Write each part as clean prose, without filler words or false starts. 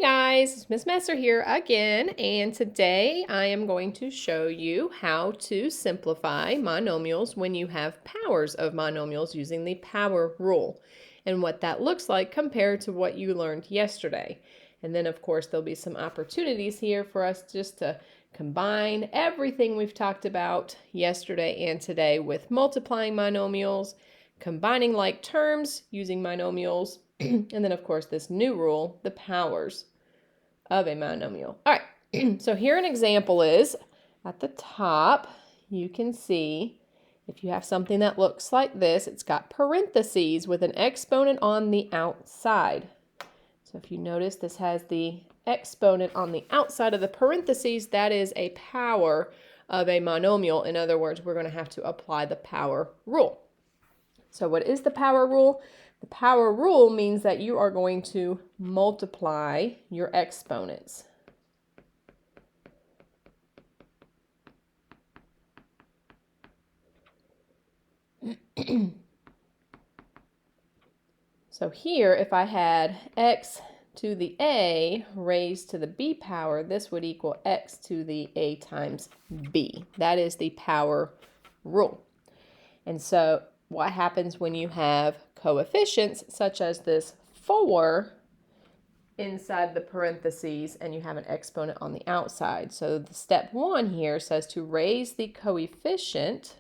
guys, it's Miss Messer here again, and today I am going to show you how to simplify monomials when you have powers of monomials using the power rule, and what that looks like compared to what you learned yesterday. And then of course there'll be some opportunities here for us just to combine everything we've talked about yesterday and today with multiplying monomials, combining like terms using monomials, and then of course this new rule, the powers of a monomial. All right, so here an example is, at the top, you can see if you have something that looks like this, it's got parentheses with an exponent on the outside. So if you notice, this has the exponent on the outside of the parentheses. That is a power of a monomial. In other words, we're going to have to apply the power rule. So what is the power rule? The power rule means that you are going to multiply your exponents. So here, if I had x to the a raised to the b power, this would equal x to the a times b. That is the power rule. And so what happens when you have coefficients such as this 4 inside the parentheses and you have an exponent on the outside? So the step 1 here says to raise the coefficient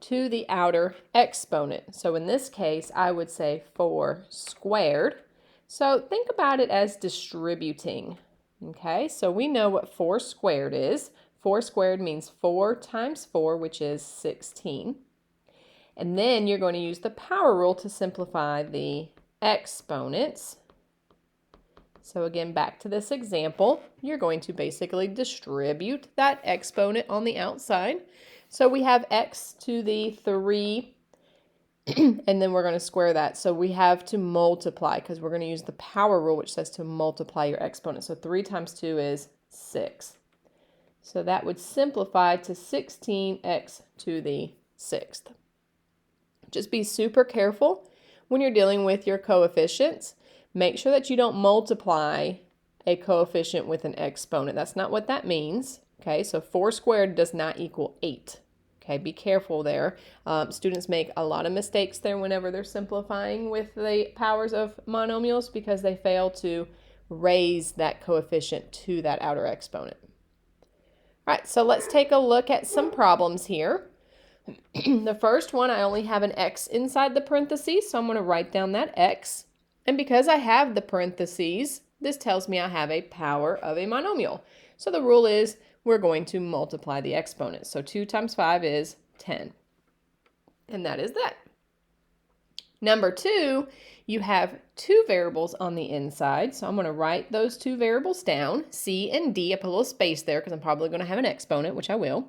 to the outer exponent. So in this case, I would say 4 squared. So think about it as distributing. Okay, so we know what 4 squared is. 4 squared means 4 times 4, which is 16. And then you're going to use the power rule to simplify the exponents. So again, back to this example, you're going to basically distribute that exponent on the outside. So we have x to the 3, and then we're going to square that. So we have to multiply because we're going to use the power rule, which says to multiply your exponent. So 3 times 2 is 6. So that would simplify to 16x to the 6th. Just be super careful when you're dealing with your coefficients. Make sure that you don't multiply a coefficient with an exponent. That's not what that means. Okay, so 4 squared does not equal 8. Okay, be careful there. Students make a lot of mistakes there whenever they're simplifying with the powers of monomials because they fail to raise that coefficient to that outer exponent. All right, so let's take a look at some problems here. The first one, I only have an x inside the parentheses, so I'm going to write down that x. And because I have the parentheses, this tells me I have a power of a monomial. So the rule is we're going to multiply the exponents. So 2 times 5 is 10. And that is that. Number 2, you have 2 variables on the inside. So I'm going to write those 2 variables down, c and d. I put a little space there because I'm probably going to have an exponent, which I will.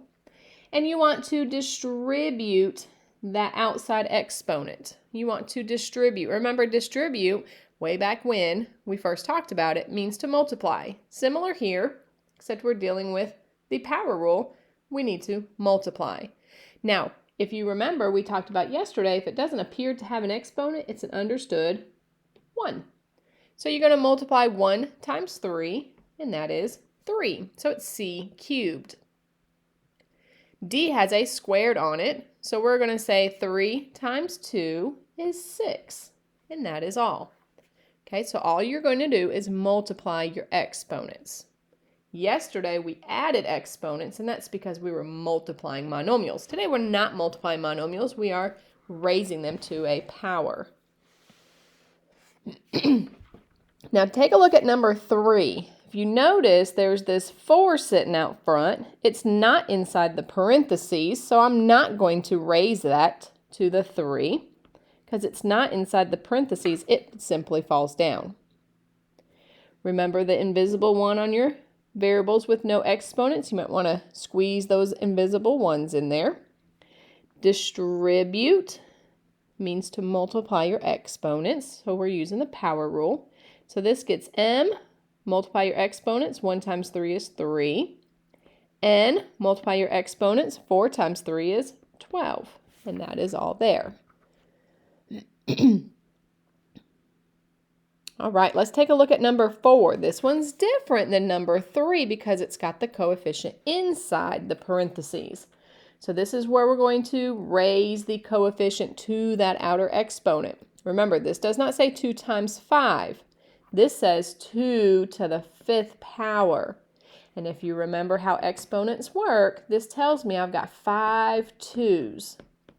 And you want to distribute that outside exponent. You want to distribute. Remember, distribute, way back when we first talked about it, means to multiply. Similar here, except we're dealing with the power rule. We need to multiply. Now, if you remember, we talked about yesterday, if it doesn't appear to have an exponent, it's an understood 1. So you're going to multiply 1 times 3, and that is 3. So it's c cubed. D has a squared on it, so we're going to say 3 times 2 is 6, and that is all. Okay, so all you're going to do is multiply your exponents. Yesterday, we added exponents, and that's because we were multiplying monomials. Today, we're not multiplying monomials. We are raising them to a power. Now, take a look at number 3. If you notice, there's this 4 sitting out front. It's not inside the parentheses, so I'm not going to raise that to the 3 because it's not inside the parentheses. It simply falls down. Remember the invisible 1 on your variables with no exponents? You might want to squeeze those invisible 1s in there. Distribute means to multiply your exponents, so we're using the power rule. So this gets m. Multiply your exponents. 1 times 3 is 3. N, multiply your exponents. 4 times 3 is 12. And that is all there. All right, let's take a look at number 4. This one's different than number 3 because it's got the coefficient inside the parentheses. So this is where we're going to raise the coefficient to that outer exponent. Remember, this does not say 2 times 5. This says 2 to the 5th power. And if you remember how exponents work, this tells me I've got 5 2's.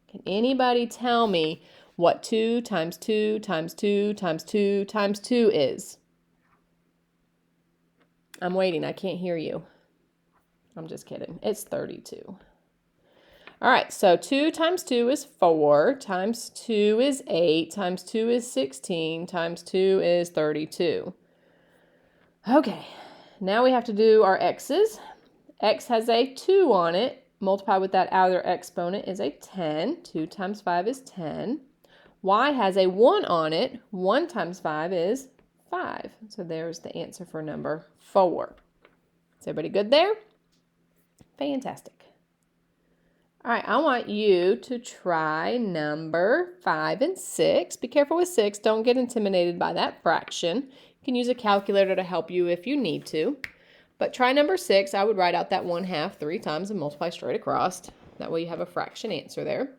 Can anybody tell me what 2 times 2 times 2 times 2 times 2 is? I'm waiting. I can't hear you. I'm just kidding. It's 32. All right, so 2 times 2 is 4, times 2 is 8, times 2 is 16, times 2 is 32. Okay, now we have to do our x's. X has a 2 on it. Multiply with that outer exponent is a 10. 2 times 5 is 10. Y has a 1 on it. 1 times 5 is 5. So there's the answer for number 4. Is everybody good there? Fantastic. All right, I want you to try number 5 and 6. Be careful with 6. Don't get intimidated by that fraction. You can use a calculator to help you if you need to. But try number 6. I would write out that 1/2 3 times and multiply straight across. That way you have a fraction answer there.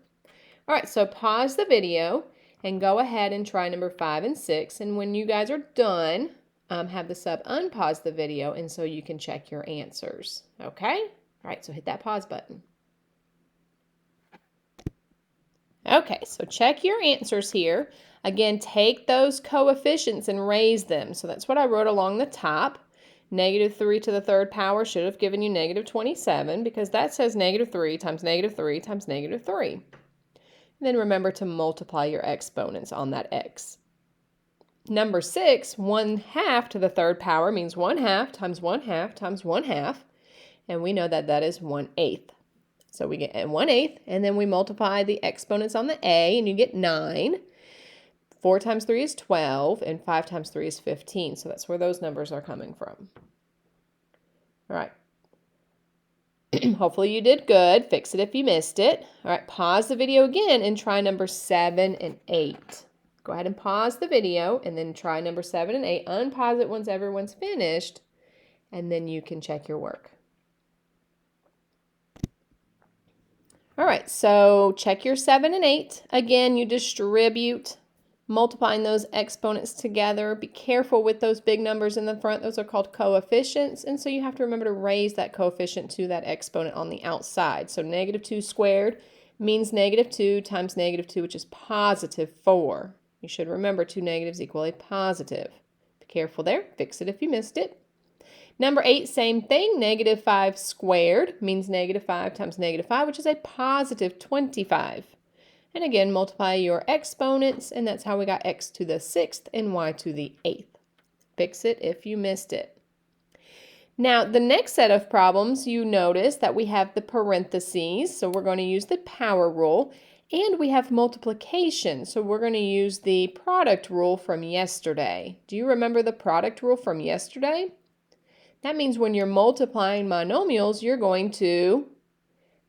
All right, so pause the video and go ahead and try number 5 and 6. And when you guys are done, have the sub unpause the video and so you can check your answers. Okay? All right, so hit that pause button. Okay, so check your answers here. Again, take those coefficients and raise them. So that's what I wrote along the top. -3 to the 3rd power should have given you -27 because that says -3 times -3 times -3. And then remember to multiply your exponents on that x. Number 6, 1/2 to the 3rd power means 1/2 times 1/2 times 1/2. And we know that that is 1/8. So we get 1/8, and then we multiply the exponents on the a, and you get 9. 4 times 3 is 12, and 5 times 3 is 15. So that's where those numbers are coming from. All right. Hopefully you did good. Fix it if you missed it. All right, pause the video again and try number 7 and 8. Go ahead and pause the video, and then try number 7 and 8. Unpause it once everyone's finished, and then you can check your work. All right, so check your 7 and 8. Again, you distribute, multiplying those exponents together. Be careful with those big numbers in the front. Those are called coefficients, and so you have to remember to raise that coefficient to that exponent on the outside. So -2 squared means -2 times -2, which is +4. You should remember 2 negatives equal a positive. Be careful there. Fix it if you missed it. Number 8, same thing. -5 squared means -5 times -5, which is a +25. And again, multiply your exponents, and that's how we got x to the 6th and y to the 8th. Fix it if you missed it. Now, the next set of problems, you notice that we have the parentheses, so we're going to use the power rule, and we have multiplication, so we're going to use the product rule from yesterday. Do you remember the product rule from yesterday? That means when you're multiplying monomials, you're going to,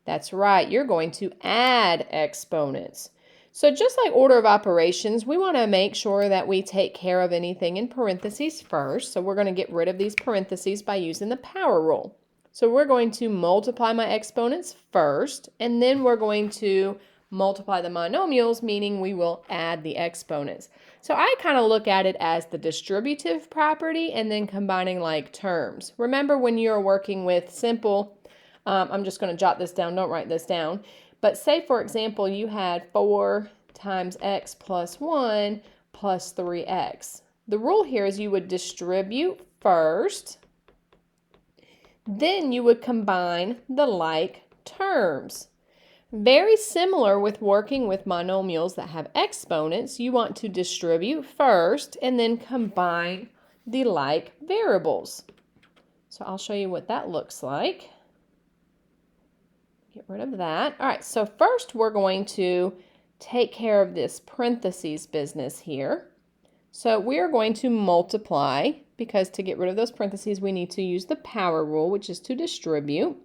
that's right, you're going to add exponents. So just like order of operations, we want to make sure that we take care of anything in parentheses first. So we're going to get rid of these parentheses by using the power rule. So we're going to multiply my exponents first, and then we're going to multiply the monomials, meaning we will add the exponents. So I kind of look at it as the distributive property and then combining like terms. Remember when you're working with simple, I'm just going to jot this down, don't write this down. But say, for example, you had 4 times x plus 1 plus 3x. The rule here is you would distribute first, then you would combine the like terms. Very similar with working with monomials that have exponents. You want to distribute first and then combine the like variables. So I'll show you what that looks like. Get rid of that. All right, so first we're going to take care of this parentheses business here. So we are going to multiply, because to get rid of those parentheses we need to use the power rule, which is to distribute.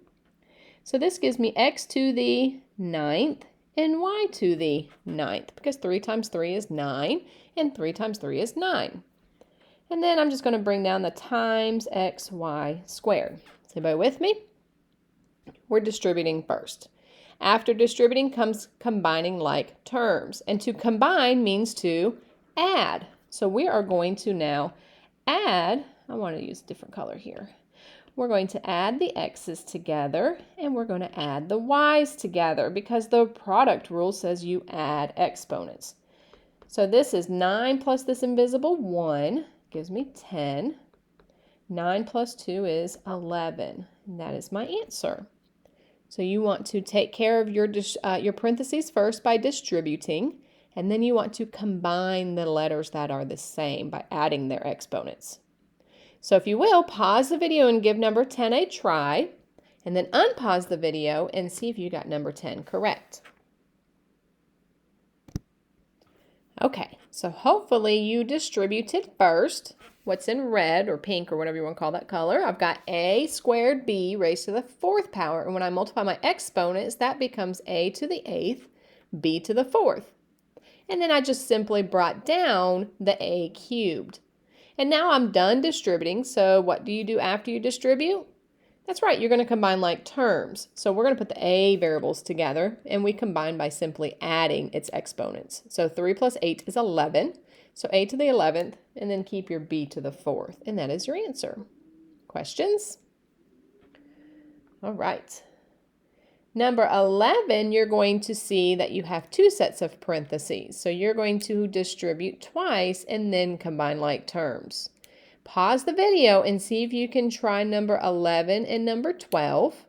So this gives me x to the 9th and y to the 9th, because 3 times 3 is 9 and 3 times 3 is 9. And then I'm just going to bring down the times xy squared. Is anybody with me? We're distributing first. After distributing comes combining like terms. And to combine means to add. So we are going to now add, I want to use a different color here. We're going to add the x's together and we're going to add the y's together because the product rule says you add exponents. So this is 9 plus this invisible 1 gives me 10. 9 plus 2 is 11. And that is my answer. So you want to take care of your parentheses first by distributing, and then you want to combine the letters that are the same by adding their exponents. So if you will, pause the video and give number 10 a try, and then unpause the video and see if you got number 10 correct. Okay, so hopefully you distributed first. What's in red or pink or whatever you want to call that color? I've got a squared b raised to the 4th power, and when I multiply my exponents, that becomes a to the 8th, b to the 4th. And then I just simply brought down the a cubed. And now I'm done distributing, so what do you do after you distribute? That's right, you're going to combine like terms. So we're going to put the a variables together, and we combine by simply adding its exponents. So 3 plus 8 is 11. So a to the 11th, and then keep your b to the 4th, and that is your answer. Questions? All right. Number 11, you're going to see that you have 2 sets of parentheses. So you're going to distribute twice and then combine like terms. Pause the video and see if you can try number 11 and number 12.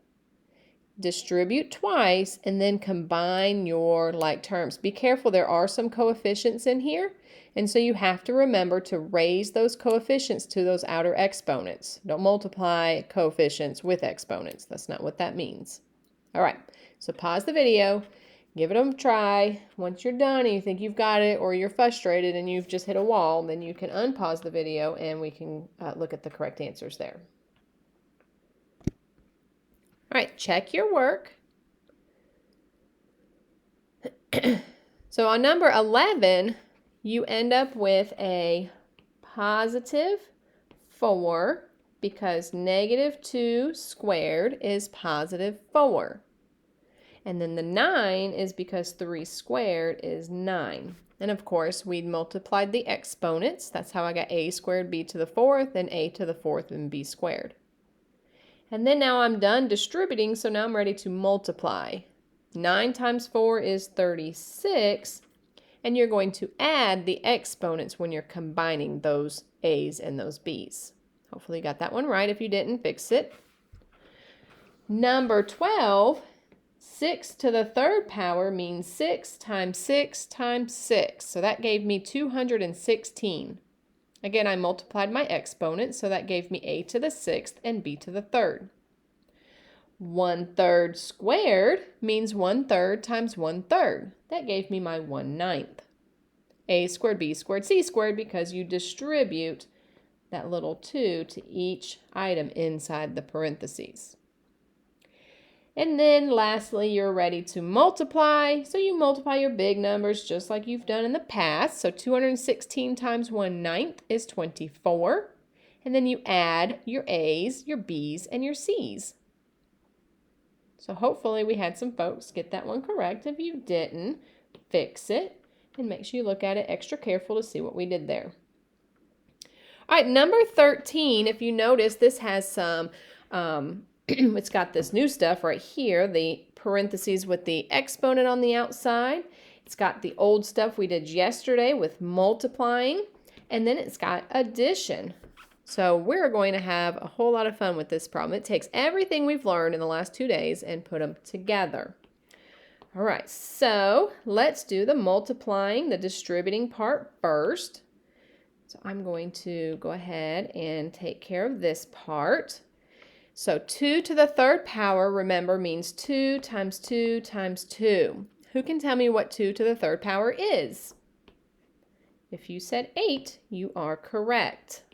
Distribute twice and then combine your like terms. Be careful, there are some coefficients in here, and so you have to remember to raise those coefficients to those outer exponents. Don't multiply coefficients with exponents. That's not what that means. All right, so pause the video, give it a try. Once you're done and you think you've got it, or you're frustrated and you've just hit a wall, then you can unpause the video and we can look at the correct answers there. All right, check your work. So on number 11, you end up with a positive 4 because negative 2 squared is positive 4. And then the 9 is because 3 squared is 9. And of course, we multiplied the exponents. That's how I got a squared b to the 4th and a to the 4th and b squared. And then now I'm done distributing, so now I'm ready to multiply. 9 times 4 is 36, and you're going to add the exponents when you're combining those a's and those b's. Hopefully you got that one right. If you didn't, fix it. Number 12, 6 to the 3rd power means 6 times 6 times 6. So that gave me 216. Again, I multiplied my exponents, so that gave me a to the 6th and b to the 3rd. 1/3 squared means 1/3 times 1/3. That gave me my 1/9. A squared, b squared, c squared, because you distribute that little 2 to each item inside the parentheses. And then lastly, you're ready to multiply. So you multiply your big numbers just like you've done in the past. So 216 times 1/9 is 24. And then you add your A's, your B's, and your C's. So hopefully we had some folks get that one correct. If you didn't, fix it and make sure you look at it extra careful to see what we did there. All right, number 13, if you notice, this has some it's got this new stuff right here, the parentheses with the exponent on the outside. It's got the old stuff we did yesterday with multiplying, and then it's got addition. So we're going to have a whole lot of fun with this problem. It takes everything we've learned in the last 2 days and put them together. All right, so let's do the multiplying, the distributing part first. So I'm going to go ahead and take care of this part. So 2 to the 3rd power, remember, means 2 times 2 times 2. Who can tell me what 2 to the 3rd power is? If you said 8, you are correct.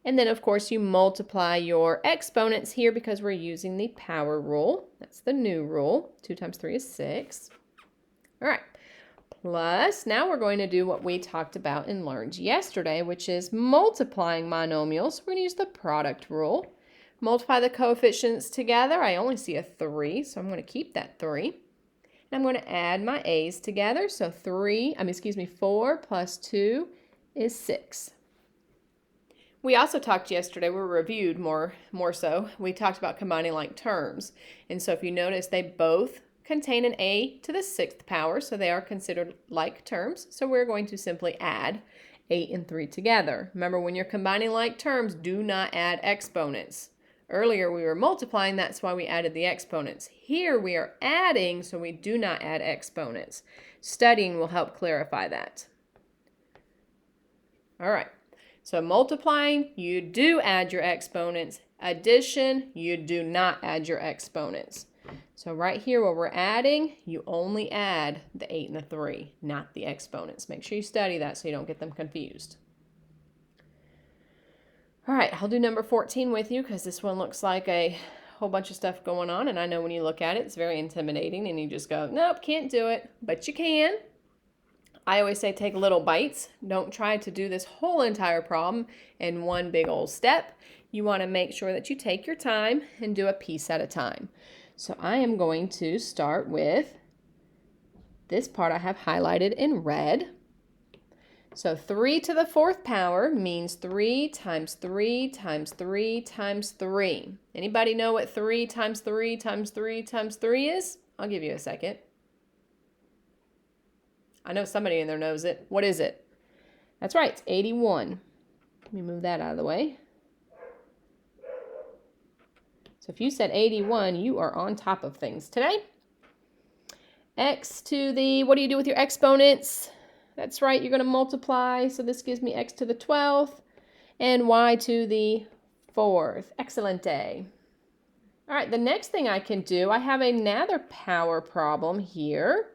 And then, of course, you multiply your exponents here because we're using the power rule. That's the new rule. 2 times 3 is 6. All right. plus, now we're going to do what we talked about and learned yesterday, which is multiplying monomials. We're going to use the product rule. Multiply the coefficients together. I only see a 3, so I'm going to keep that 3. And I'm going to add my a's together. So 4 plus 2 is 6. We also talked yesterday, we reviewed more so, we talked about combining like terms. And so if you notice, they both contain an a to the 6th power, so they are considered like terms. So we're going to simply add 8 and 3 together. Remember, when you're combining like terms, do not add exponents. Earlier we were multiplying, that's why we added the exponents. Here we are adding, so we do not add exponents. Studying will help clarify that. All right. So multiplying, you do add your exponents. Addition, you do not add your exponents. So right here where we're adding, you only add the 8 and the 3, not the exponents. Make sure you study that so you don't get them confused. All right, I'll do number 14 with you because this one looks like a whole bunch of stuff going on. And I know when you look at it, it's very intimidating and you just go, nope, can't do it. But you can. I always say take little bites. Don't try to do this whole entire problem in one big old step. You want to make sure that you take your time and do a piece at a time. So I am going to start with this part I have highlighted in red. So 3 to the 4th power means 3 times 3 times 3 times 3. Anybody know what 3 times 3 times 3 times 3 is? I'll give you a second. I know somebody in there knows it. What is it? That's right, it's 81. Let me move that out of the way. So if you said 81, you are on top of things today. X to the, what do you do with your exponents? That's right, you're going to multiply. So this gives me x to the 12th and y to the 4th. Excelente. All right, the next thing I can do, I have another power problem here.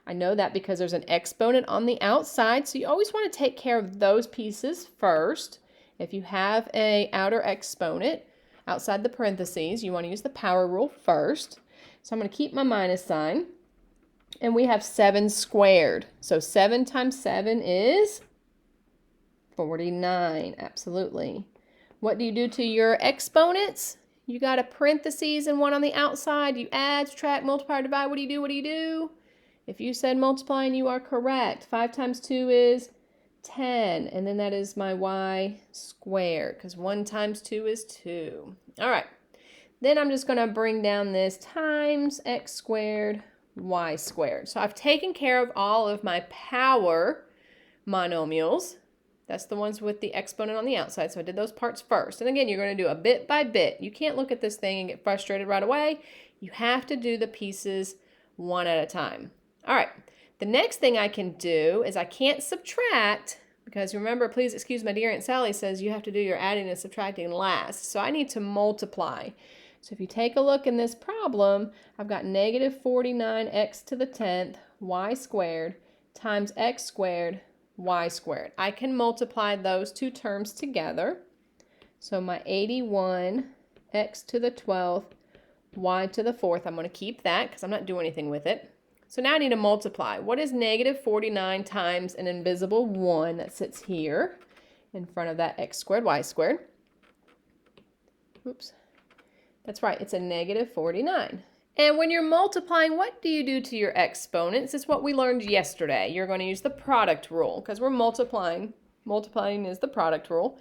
I know that because there's an exponent on the outside, so you always want to take care of those pieces first. If you have an outer exponent outside the parentheses, you want to use the power rule first. So I'm going to keep my minus sign. And we have 7 squared. So 7 times 7 is 49. Absolutely. What do you do to your exponents? You got a parentheses and one on the outside. You add, subtract, multiply, divide. What do you do? What do you do? If you said multiplying, you are correct. 5 times 2 is 10. And then that is my y squared, because 1 times 2 is 2. All right. Then I'm just going to bring down this times x squared, y squared. So I've taken care of all of my power monomials. That's the ones with the exponent on the outside. So I did those parts first. And again, you're going to do a bit by bit. You can't look at this thing and get frustrated right away. You have to do the pieces one at a time. All right, the next thing I can do is I can't subtract, because remember, please excuse my dear Aunt Sally says you have to do your adding and subtracting last. So I need to multiply. So if you take a look in this problem, I've got negative 49x to the 10th y squared times x squared y squared. I can multiply those two terms together. So my 81 x to the 12th y to the 4th, I'm going to keep that because I'm not doing anything with it. So now I need to multiply. What is negative 49 times an invisible 1 that sits here in front of that x squared y squared? Oops. That's right, it's a negative 49. And when you're multiplying, what do you do to your exponents? It's what we learned yesterday. You're going to use the product rule because we're multiplying. Multiplying is the product rule.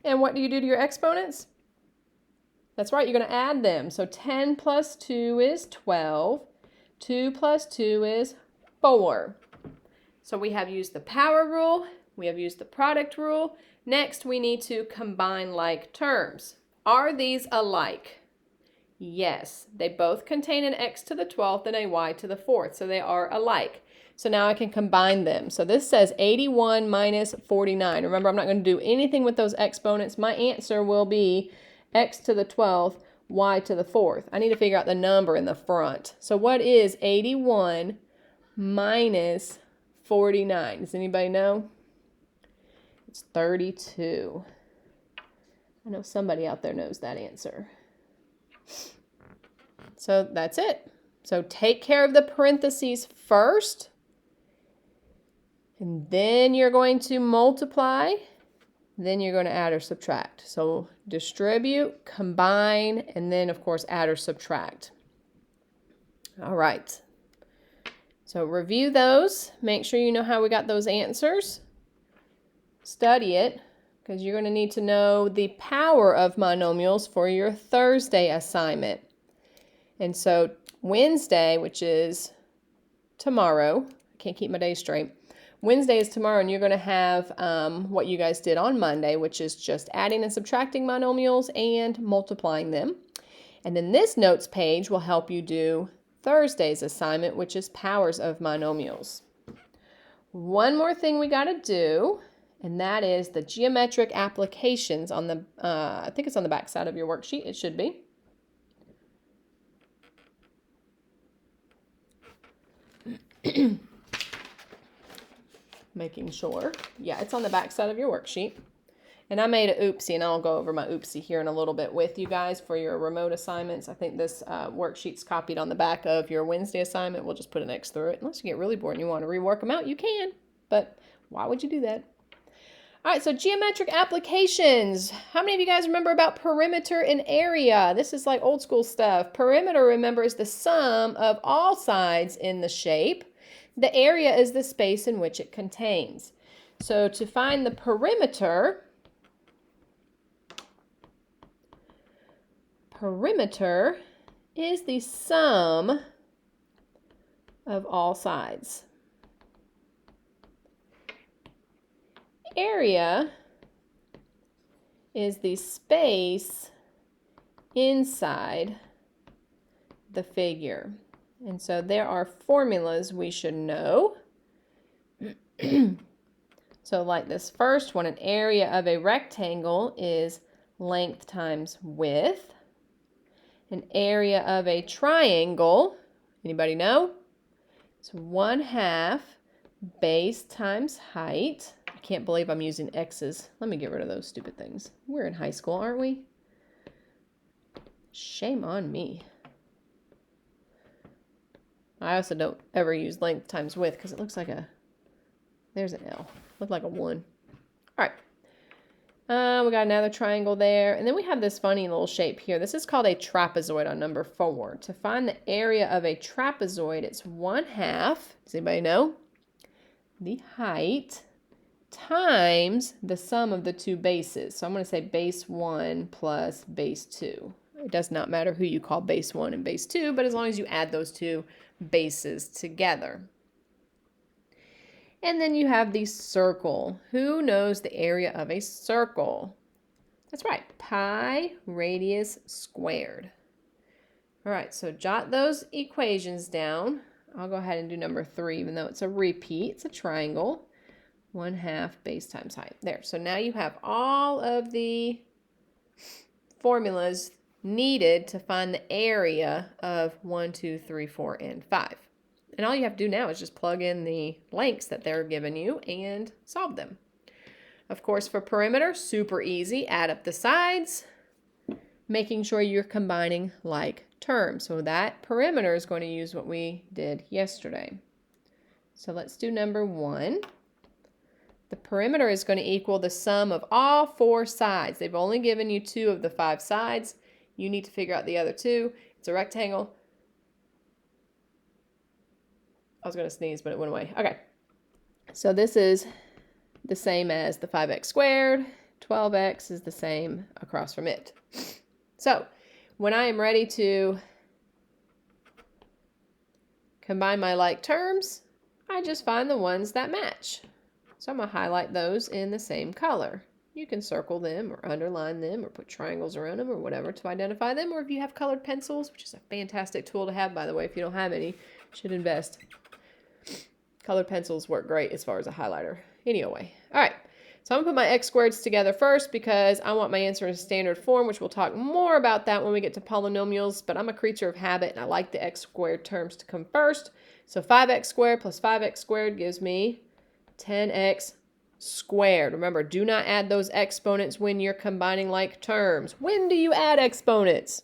And what do you do to your exponents? That's right, you're going to add them. So 10 plus 2 is 12. 2 plus 2 is 4. So we have used the power rule. We have used the product rule. Next, we need to combine like terms. Are these alike? Yes, they both contain an x to the 12th and a y to the 4th, so they are alike. So now I can combine them. So this says 81 minus 49. Remember, I'm not going to do anything with those exponents. My answer will be x to the 12th, y to the 4th. I need to figure out the number in the front. So what is 81 minus 49? Does anybody know? It's 32. I know somebody out there knows that answer. So that's it. So take care of the parentheses first. And then you're going to multiply. Then you're going to add or subtract. So distribute, combine, and then, of course, add or subtract. All right. So review those. Make sure you know how we got those answers. Study it, because you're going to need to know the power of monomials for your Thursday assignment. And so Wednesday, which is tomorrow, I can't keep my days straight. Wednesday is tomorrow, and you're going to have what you guys did on Monday, which is just adding and subtracting monomials and multiplying them. And then this notes page will help you do Thursday's assignment, which is powers of monomials. One more thing we got to do, and that is the geometric applications on the, I think it's on the back side of your worksheet. It should be. Making sure. Yeah, it's on the back side of your worksheet. And I made an oopsie, and I'll go over my oopsie here in a little bit with you guys for your remote assignments. I think this worksheet's copied on the back of your Wednesday assignment. We'll just put an X through it. Unless you get really bored and you want to rework them out, you can. But why would you do that? All right, so geometric applications. How many of you guys remember about perimeter and area? This is like old school stuff. Perimeter, remember, is the sum of all sides in the shape. The area is the space in which it contains. So to find the perimeter is the sum of all sides. Area is the space inside the figure. And so there are formulas we should know. So like this first one, an area of a rectangle is length times width. An area of a triangle, anybody know? It's 1/2 base times height. I can't believe I'm using X's. Let me get rid of those stupid things. We're in high school, aren't we? Shame on me. I also don't ever use length times width because it looks like there's an L. Looked like a 1. All right. We got another triangle there. And then we have this funny little shape here. This is called a trapezoid on number 4. To find the area of a trapezoid, it's 1/2. Does anybody know? The height times the sum of the two bases. So I'm going to say base 1 plus base 2. It does not matter who you call base 1 and base 2, but as long as you add those two bases together. And then you have the circle. Who knows the area of a circle? That's right, pi radius squared. All right, so jot those equations down. I'll go ahead and do number 3, even though it's a repeat. It's a triangle. 1/2 base times height. There, so now you have all of the formulas needed to find the area of 1, 2, 3, 4, and 5. And all you have to do now is just plug in the lengths that they're giving you and solve them. Of course, for perimeter, super easy. Add up the sides, making sure you're combining like terms. So that perimeter is going to use what we did yesterday. So let's do number 1. The perimeter is going to equal the sum of all 4 sides. They've only given you 2 of the 5 sides. You need to figure out the other 2. It's a rectangle. I was going to sneeze, but it went away. Okay. So this is the same as the 5x squared. 12x is the same across from it. So when I am ready to combine my like terms, I just find the ones that match. So I'm going to highlight those in the same color. You can circle them or underline them or put triangles around them or whatever to identify them. Or if you have colored pencils, which is a fantastic tool to have, by the way, if you don't have any, you should invest. Colored pencils work great as far as a highlighter. Anyway, all right. So I'm going to put my x squareds together first because I want my answer in standard form, which we'll talk more about that when we get to polynomials. But I'm a creature of habit, and I like the x squared terms to come first. So 5x squared plus 5x squared gives me 10x squared. Remember, do not add those exponents when you're combining like terms. When do you add exponents?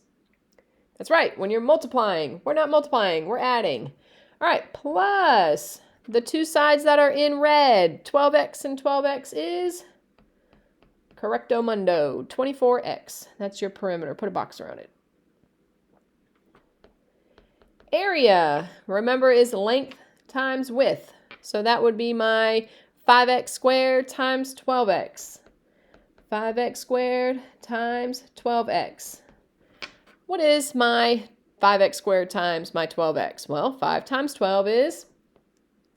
That's right, when you're multiplying. We're not multiplying, we're adding. All right, plus The two sides that are in red, 12x and 12x is correcto mundo, 24x. That's your perimeter. Put a box around it. Area, remember, is length times width. So that would be my 5x squared times 12x. 5x squared times 12x. What is my 5x squared times my 12x? Well, 5 times 12 is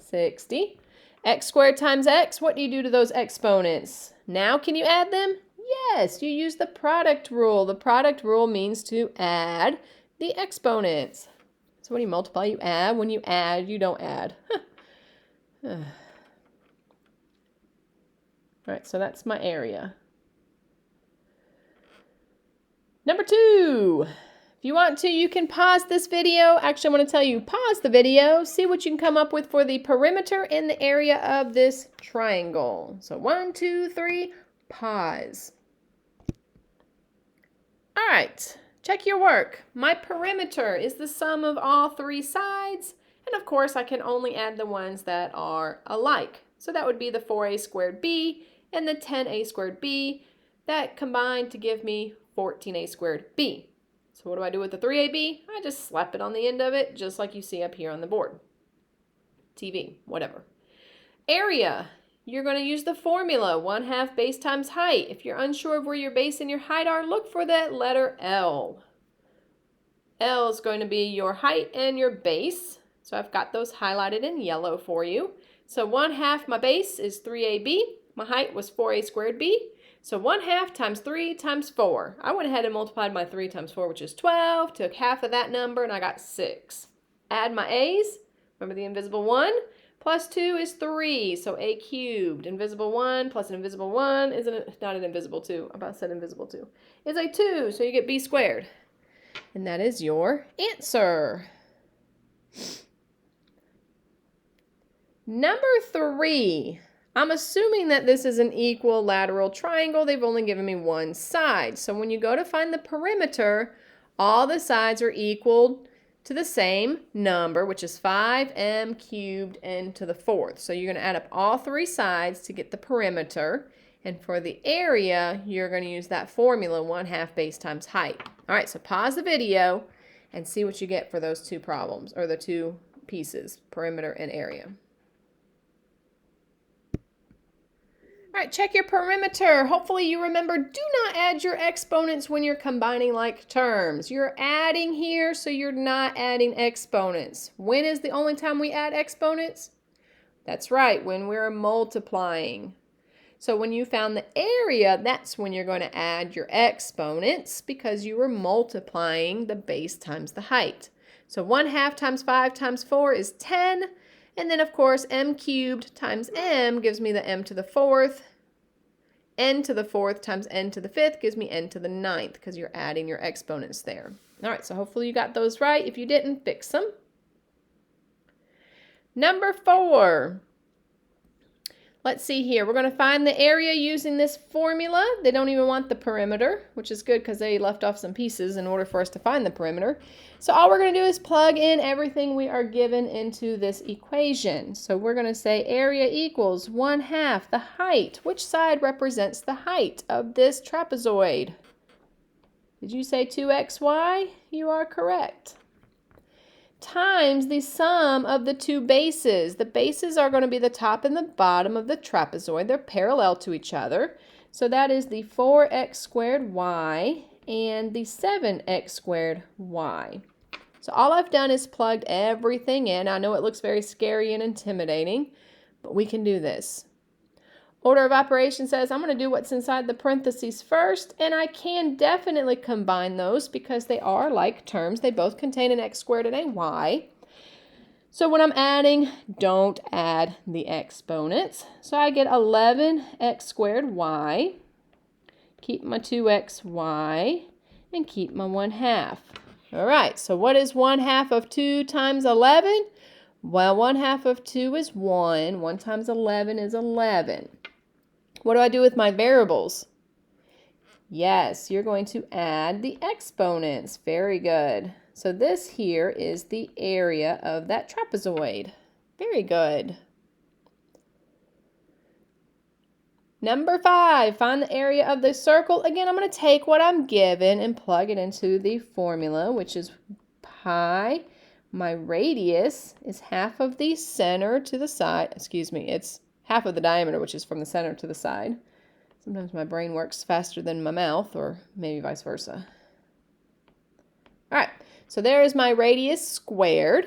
60. X squared times x, what do you do to those exponents? Now can you add them? Yes, you use the product rule. The product rule means to add the exponents. So when you multiply, you add. When you add, you don't add. All right, so that's my area. Number 2. If you want to, you can pause this video. Actually, I'm going to tell you, pause the video, see what you can come up with for the perimeter and the area of this triangle. So 1, 2, 3, pause. All right, check your work. My perimeter is the sum of all 3 sides. And of course, I can only add the ones that are alike. So that would be the 4a squared b and the 10a squared b. That combined to give me 14a squared b. So what do I do with the 3ab? I just slap it on the end of it, just like you see up here on the board. TV, whatever. Area, you're going to use the formula, 1/2 base times height. If you're unsure of where your base and your height are, look for that letter L. L is going to be your height and your base. So I've got those highlighted in yellow for you. So 1/2, my base is 3ab. My height was 4a squared b. So 1/2 times 3 times 4. I went ahead and multiplied my 3 times 4, which is 12. Took half of that number, and I got 6. Add my a's. Remember the invisible 1? Plus 2 is 3, so a cubed. Invisible 1 plus an invisible 1 isn't it? Not an invisible 2. I about said invisible 2. Is a 2, so you get b squared. And that is your answer. Number 3. I'm assuming that this is an equilateral triangle. They've only given me one side. So when you go to find the perimeter, all the sides are equal to the same number, which is 5m cubed n to the 4th. So you're going to add up all 3 sides to get the perimeter. And for the area, you're going to use that formula, 1/2 base times height. All right, so pause the video and see what you get for those 2 problems, or the 2 pieces, perimeter and area. All right, check your perimeter. Hopefully you remember, do not add your exponents when you're combining like terms. You're adding here, so you're not adding exponents. When is the only time we add exponents? That's right, when we're multiplying. So when you found the area, that's when you're going to add your exponents because you were multiplying the base times the height. So 1/2 times 5 times 4 is 10. And then, of course, m cubed times m gives me the m to the 4th. N to the 4th times n to the 5th gives me n to the 9th because you're adding your exponents there. All right, so hopefully you got those right. If you didn't, fix them. Number 4. Let's see here. We're going to find the area using this formula. They don't even want the perimeter, which is good because they left off some pieces in order for us to find the perimeter. So all we're going to do is plug in everything we are given into this equation. So we're going to say area equals 1/2 the height. Which side represents the height of this trapezoid? Did you say 2xy? You are correct. Times the sum of the 2 bases. The bases are going to be the top and the bottom of the trapezoid. They're parallel to each other. So that is the 4x squared y and the 7x squared y. So all I've done is plugged everything in. I know it looks very scary and intimidating, but we can do this. Order of operation says I'm going to do what's inside the parentheses first, and I can definitely combine those because they are like terms. They both contain an x squared and a y. So when I'm adding, don't add the exponents. So I get 11x squared y, keep my 2xy, and keep my 1/2. All right, so what is 1/2 of 2 times 11? Well, 1/2 of 2 is 1. 1 times 11 is 11. What do I do with my variables? Yes, you're going to add the exponents. Very good. So this here is the area of that trapezoid. Very good. Number 5, find the area of the circle. Again, I'm going to take what I'm given and plug it into the formula, which is pi. My radius is half of the center to the side. Excuse me, it's half of the diameter, which is from the center to the side. Sometimes my brain works faster than my mouth, or maybe vice versa. All right, so there is my radius squared.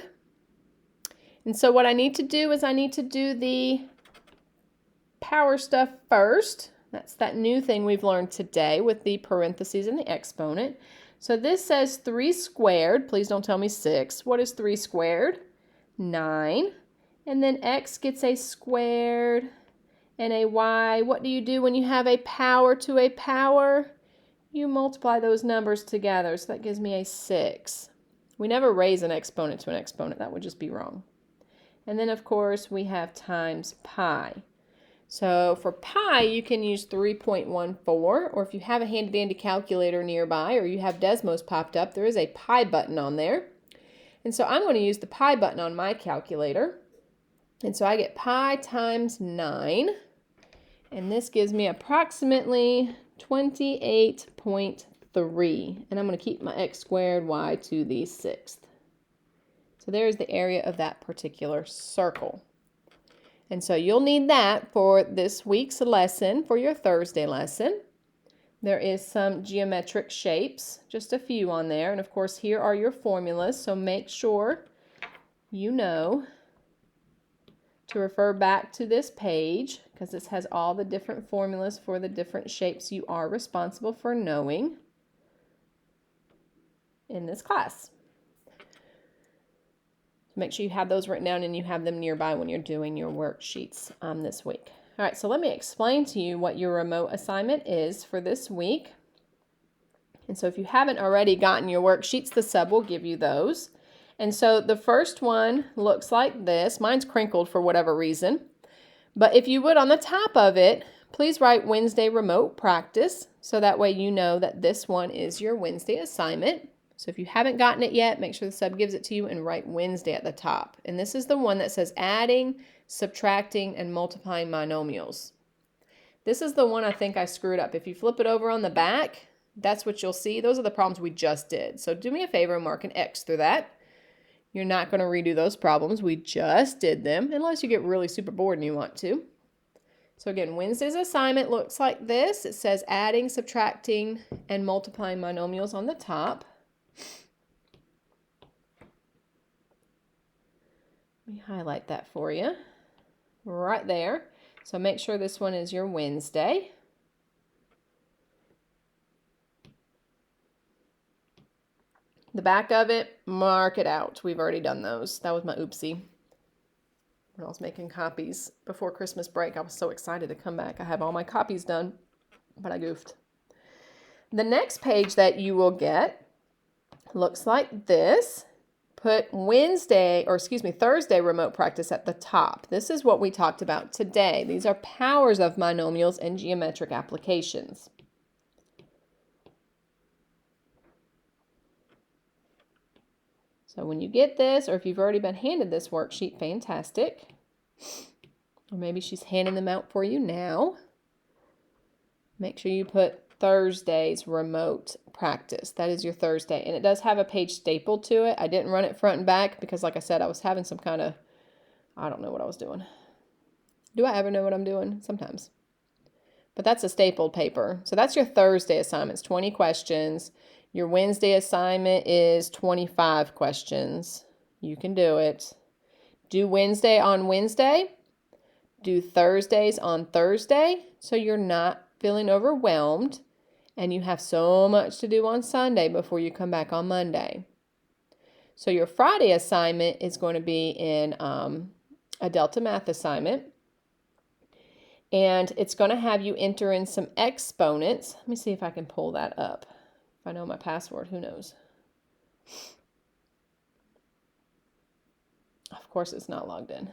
And so what I need to do is I need to do the power stuff first. That's that new thing we've learned today with the parentheses and the exponent. So this says 3 squared. Please don't tell me 6. What is 3 squared? 9. And then x gets a squared and a y. What do you do when you have a power to a power? You multiply those numbers together. So that gives me a 6. We never raise an exponent to an exponent. That would just be wrong. And then, of course, we have times pi. So for pi, you can use 3.14, or if you have a handy-dandy calculator nearby or you have Desmos popped up, there is a pi button on there. And so I'm going to use the pi button on my calculator. And so I get pi times 9, and this gives me approximately 28.3. And I'm going to keep my x squared y to the 6th. So there's the area of that particular circle. And so you'll need that for this week's lesson, for your Thursday lesson. There is some geometric shapes, just a few on there. And of course, here are your formulas. So make sure you know to refer back to this page, because this has all the different formulas for the different shapes you are responsible for knowing in this class. Make sure you have those written down and you have them nearby when you're doing your worksheets this week. All right, so let me explain to you what your remote assignment is for this week. And so if you haven't already gotten your worksheets, the sub will give you those. And so the first one looks like this. Mine's crinkled for whatever reason. But if you would, on the top of it, please write Wednesday remote practice. So that way you know that this one is your Wednesday assignment. So if you haven't gotten it yet, make sure the sub gives it to you and write Wednesday at the top. And this is the one that says adding, subtracting, and multiplying monomials. This is the one I think I screwed up. If you flip it over on the back, that's what you'll see. Those are the problems we just did. So do me a favor and mark an X through that. You're not going to redo those problems. We just did them, unless you get really super bored and you want to. So again, Wednesday's assignment looks like this. It says adding, subtracting, and multiplying monomials on the top. Let me highlight that for you right there. So make sure this one is your Wednesday. The back of it, mark it out. We've already done those. That was my oopsie. When I was making copies before Christmas break, I was so excited to come back. I have all my copies done, but I goofed. The next page that you will get looks like this. Put Thursday remote practice at the top. This is what we talked about today. These are powers of monomials and geometric applications. So when you get this, or if you've already been handed this worksheet, fantastic. Or maybe she's handing them out for you now. Make sure you put Thursday's remote practice. That is your Thursday. And it does have a page stapled to it. I didn't run it front and back because, like I said, I was having some kind of, I don't know what I was doing. Do I ever know what I'm doing? Sometimes. But that's a stapled paper. So that's your Thursday assignments, 20 questions. Your Wednesday assignment is 25 questions. You can do it. Do Wednesday on Wednesday. Do Thursdays on Thursday, so you're not feeling overwhelmed and you have so much to do on Sunday before you come back on Monday. So your Friday assignment is going to be in a Delta Math assignment. And it's going to have you enter in some exponents. Let me see if I can pull that up. If I know my password, who knows? Of course it's not logged in.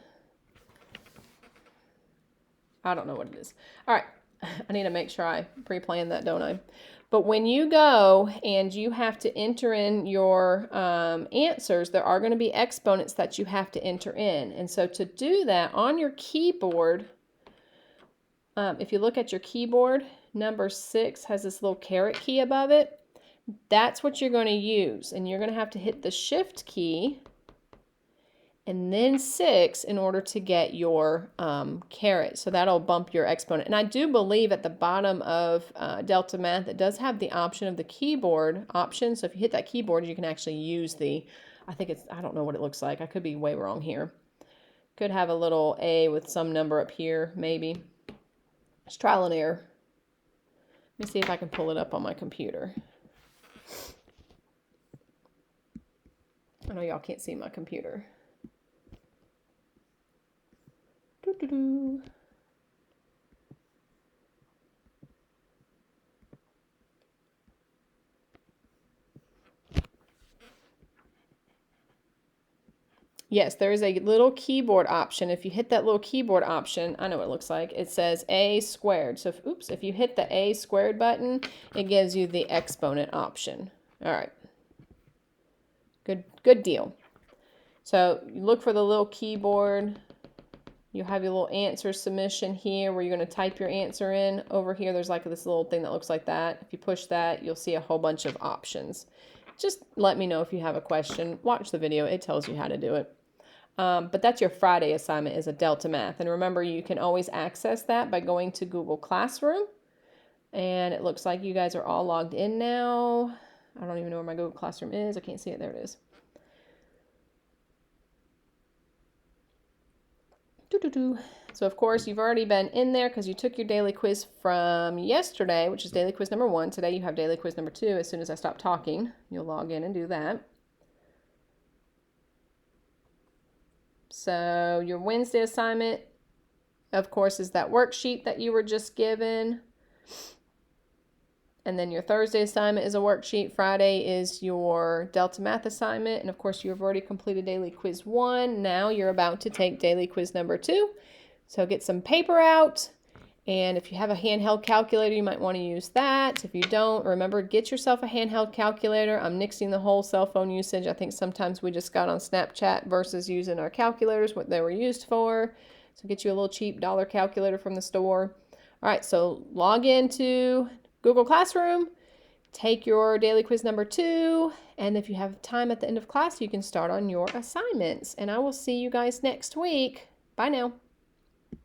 I don't know what it is. All right. I need to make sure I pre-plan that, don't I? But when you go and you have to enter in your answers, there are going to be exponents that you have to enter in. And so to do that on your keyboard, if you look at your keyboard, number 6 has this little caret key above it. That's what you're going to use. And you're going to have to hit the Shift key and then 6 in order to get your caret. So that'll bump your exponent. And I do believe at the bottom of Delta Math, it does have the option of the keyboard option. So if you hit that keyboard, you can actually use the, I don't know what it looks like. I could be way wrong here. Could have a little A with some number up here, maybe. It's trial and error. Let me see if I can pull it up on my computer. I know y'all can't see my computer. Yes, there is a little keyboard option. If you hit that little keyboard option, I know what it looks like. It says A squared. So if you hit the A squared button, it gives you the exponent option. All right. Good deal. So you look for the little keyboard. You have your little answer submission here where you're going to type your answer in. Over here, there's like this little thing that looks like that. If you push that, you'll see a whole bunch of options. Just let me know if you have a question. Watch the video. It tells you how to do it. But that's your Friday assignment, is a Delta Math. And remember, you can always access that by going to Google Classroom. And it looks like you guys are all logged in now. I don't even know where my Google Classroom is. I can't see it. There it is. So of course you've already been in there because you took your daily quiz from yesterday, which is daily quiz number 1. Today you have daily quiz number 2. As soon as I stop talking, you'll log in and do that. So your Wednesday assignment, of course, is that worksheet that you were just given. And then your Thursday assignment is a worksheet. Friday is your Delta Math assignment. And of course, you have already completed daily quiz 1. Now you're about to take daily quiz number 2. So get some paper out. And if you have a handheld calculator, you might want to use that. If you don't, remember, get yourself a handheld calculator. I'm nixing the whole cell phone usage. I think sometimes we just got on Snapchat versus using our calculators, what they were used for. So get you a little cheap dollar calculator from the store. All right, so log into Google Classroom, take your daily quiz number 2, and if you have time at the end of class, you can start on your assignments. And I will see you guys next week. Bye now.